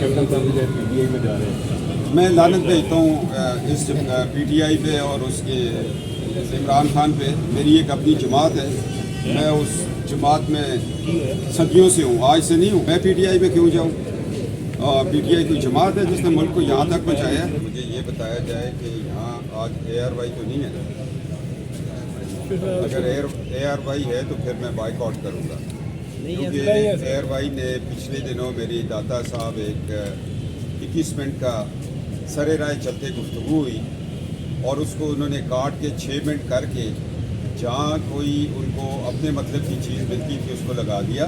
Captain صاحب جو ہے PTI میں جا رہے ہیں؟ میں لعنت بھیجتا ہوں اس PTI پہ اور اس کے عمران خان پہ. میری ایک اپنی جماعت ہے, میں اس جماعت میں صدیوں سے ہوں, آج سے نہیں ہوں. میں PTI میں کیوں جاؤں؟ PTI کوئی جماعت ہے جس نے ملک کو یہاں تک پہنچایا ہے. مجھے یہ بتایا جائے کہ یہاں آج ARY تو نہیں ہے. اگر ARY ہے تو پھر میں بائیک آؤٹ کروں گا, کیونکہ ARY نے پچھلے دنوں میری داتا صاحب ایک 21 منٹ کا سر رائے چلتے گفتگو ہوئی اور اس کو انہوں نے کاٹ کے 6 منٹ کر کے جہاں کوئی ان کو اپنے مطلب کی چیز ملتی تھی اس کو لگا دیا,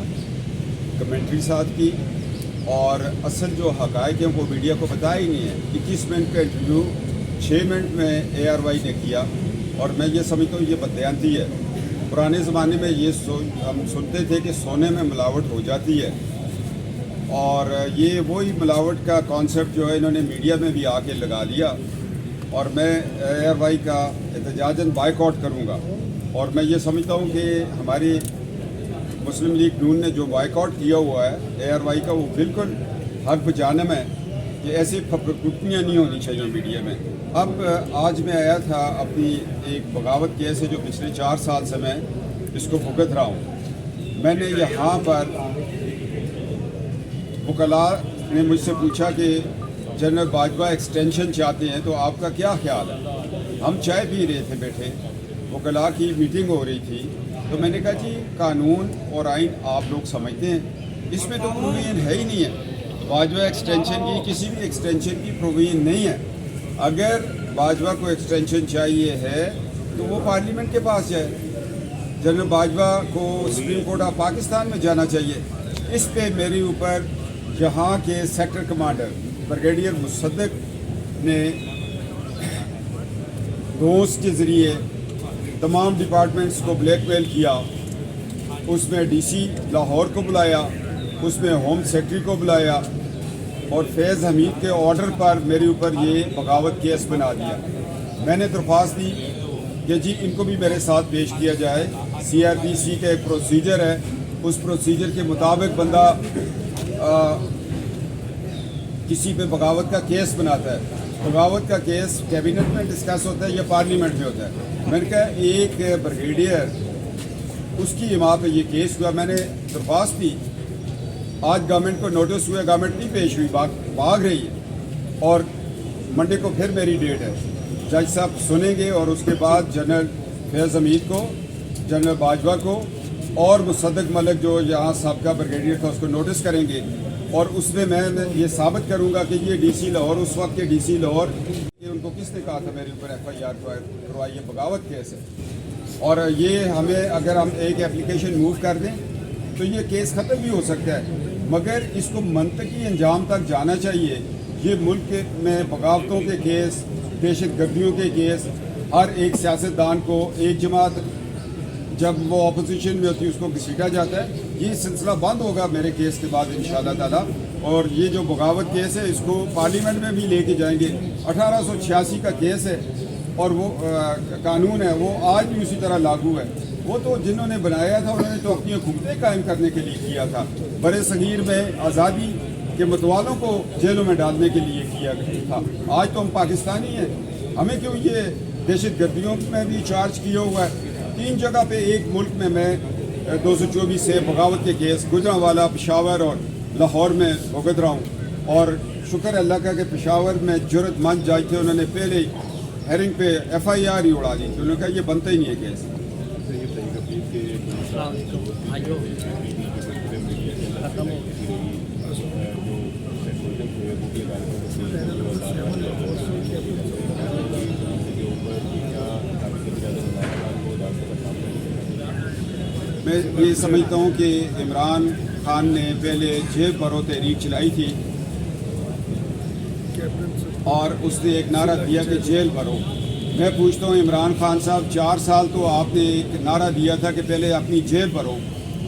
کمنٹری ساتھ کی, اور اصل جو حقائق ہیں وہ میڈیا کو بتایا ہی نہیں ہے. 21 منٹ کا انٹرویو 6 منٹ میں ARY نے کیا, اور میں یہ سمجھتا ہوں یہ بددیانتی ہے. پرانے زمانے میں یہ ہم سنتے تھے کہ سونے میں ملاوٹ ہو جاتی ہے, اور یہ وہی ملاوٹ کا کانسیپٹ جو ہے انہوں نے میڈیا میں بھی آ کے لگا لیا. اور میں ARY کا احتجاجاً بائیک آؤٹ کروں گا, اور میں یہ سمجھتا ہوں کہ ہماری مسلم لیگ نون نے جو بائیک آؤٹ کیا ہوا ہے ARY کا, وہ بالکل حق بجانب ہے کہ ایسی پھپڑپٹیاں نہیں ہونی چاہیے میڈیا میں. اب آج میں آیا تھا اپنی ایک بغاوت کیس ہے جو پچھلے 4 سال سے میں اس کو بھگت رہا ہوں. میں نے یہاں پر وکلاء نے مجھ سے پوچھا کہ جنرل باجوہ ایکسٹینشن چاہتے ہیں تو آپ کا کیا خیال ہے. ہم چائے پی رہے تھے بیٹھے, وکلاء کی میٹنگ ہو رہی تھی, تو میں نے کہا جی قانون اور آئین آپ لوگ سمجھتے ہیں, اس میں تو پروویژن ہے ہی نہیں ہے. باجوہ ایکسٹینشن کی کسی بھی ایکسٹینشن کی پروویژن نہیں ہے. اگر باجوہ کو ایکسٹینشن چاہیے ہے تو وہ پارلیمنٹ کے پاس جائے. جنرل باجوہ کو سپریم کورٹ آف پاکستان میں جانا چاہیے. اس پہ میرے اوپر یہاں کے سیکٹر کمانڈر بریگیڈیئر مصدق نے دوست کے ذریعے تمام ڈپارٹمنٹس کو بلیک میل کیا. اس میں DC لاہور کو بلایا, اس میں ہوم سیکرٹری کو بلایا, اور فیض حمید کے آرڈر پر میرے اوپر یہ بغاوت کیس بنا دیا. میں نے درخواست دی کہ جی ان کو بھی میرے ساتھ پیش کیا جائے. CRPC کا ایک پروسیجر ہے, اس پروسیجر کے مطابق بندہ کسی پہ بغاوت کا کیس بناتا ہے. بغاوت کا کیس کیبنٹ میں ڈسکس ہوتا ہے یا پارلیمنٹ میں ہوتا ہے. میں نے کہا ایک بریگیڈیئر اس کی ماں پہ یہ کیس ہوا. میں نے درخواست دی, آج گورنمنٹ کو نوٹس ہوا, گورنمنٹ نہیں پیش ہوئی, بھاگ رہی ہے, اور منڈے کو پھر میری ڈیٹ ہے. جج صاحب سنیں گے اور اس کے بعد جنرل فیض حمید کو, جنرل باجوہ کو اور مصدق ملک جو یہاں سابقہ بریگیڈیئر تھا اس کو نوٹس کریں گے, اور اس میں یہ ثابت کروں گا کہ یہ DC لاہور, اس وقت کے DC لاہور, کہ ان کو کس نے کہا تھا میرے اوپر FIR کروائی, یہ بغاوت کیس ہے. اور یہ ہمیں اگر ہم ایک اپلیکیشن موو کر دیں تو یہ کیس ختم بھی ہو سکتا ہے, مگر اس کو منطقی انجام تک جانا چاہیے. یہ ملک میں بغاوتوں کے کیس, دہشت گردیوں کے کیس, ہر ایک سیاستدان کو ایک جماعت جب وہ اپوزیشن میں ہوتی ہے اس کو گھسیٹا جاتا ہے. یہ سلسلہ بند ہوگا میرے کیس کے بعد انشاءاللہ تعالیٰ, اور یہ جو بغاوت کیس ہے اس کو پارلیمنٹ میں بھی لے کے جائیں گے. 1886 کا کیس ہے اور وہ قانون ہے, وہ آج بھی اسی طرح لاگو ہے. وہ تو جنہوں نے بنایا تھا انہوں نے تو اپنی حکومتیں قائم کرنے کے لیے کیا تھا. برے صغیر میں آزادی کے متوالوں کو جیلوں میں ڈالنے کے لیے کیا تھا. آج تو ہم پاکستانی ہیں, ہمیں کیوں یہ دہشت گردیوں میں بھی چارج کیا ہوا ہے. 3 جگہ پہ ایک ملک میں 224 سے بغاوت کے کیس گجرانوالا, پشاور اور لاہور میں بھگت رہا ہوں. اور شکر اللہ کا کہ پشاور میں جرت مند جج تھے, انہوں نے پہلے ہیرنگ پہ FIR ہی اڑا دی تھی. انہوں نے کہا یہ بنتا ہی نہیں ہے کیس. میں یہ سمجھتا ہوں کہ عمران خان نے پہلے جیل بھرو تحریک چلائی تھی, اور اس نے ایک نعرہ دیا کہ جیل بھرو. میں پوچھتا ہوں عمران خان صاحب, 4 سال تو آپ نے ایک نعرہ دیا تھا کہ پہلے اپنی جیب بھرو,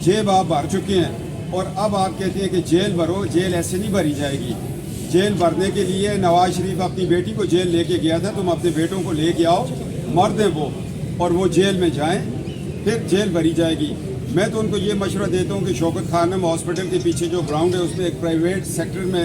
جیب آپ بھر چکے ہیں, اور اب آپ کہتے ہیں کہ جیل بھرو. جیل ایسے نہیں بھری جائے گی. جیل بھرنے کے لیے نواز شریف اپنی بیٹی کو جیل لے کے گیا تھا, تم اپنے بیٹوں کو لے کے آؤ, مرد ہیں وہ, اور وہ جیل میں جائیں, پھر جیل بھری جائے گی. میں تو ان کو یہ مشورہ دیتا ہوں کہ شوکت خانم ہاسپٹل کے پیچھے جو گراؤنڈ ہے اس میں ایک پرائیویٹ سیکٹر میں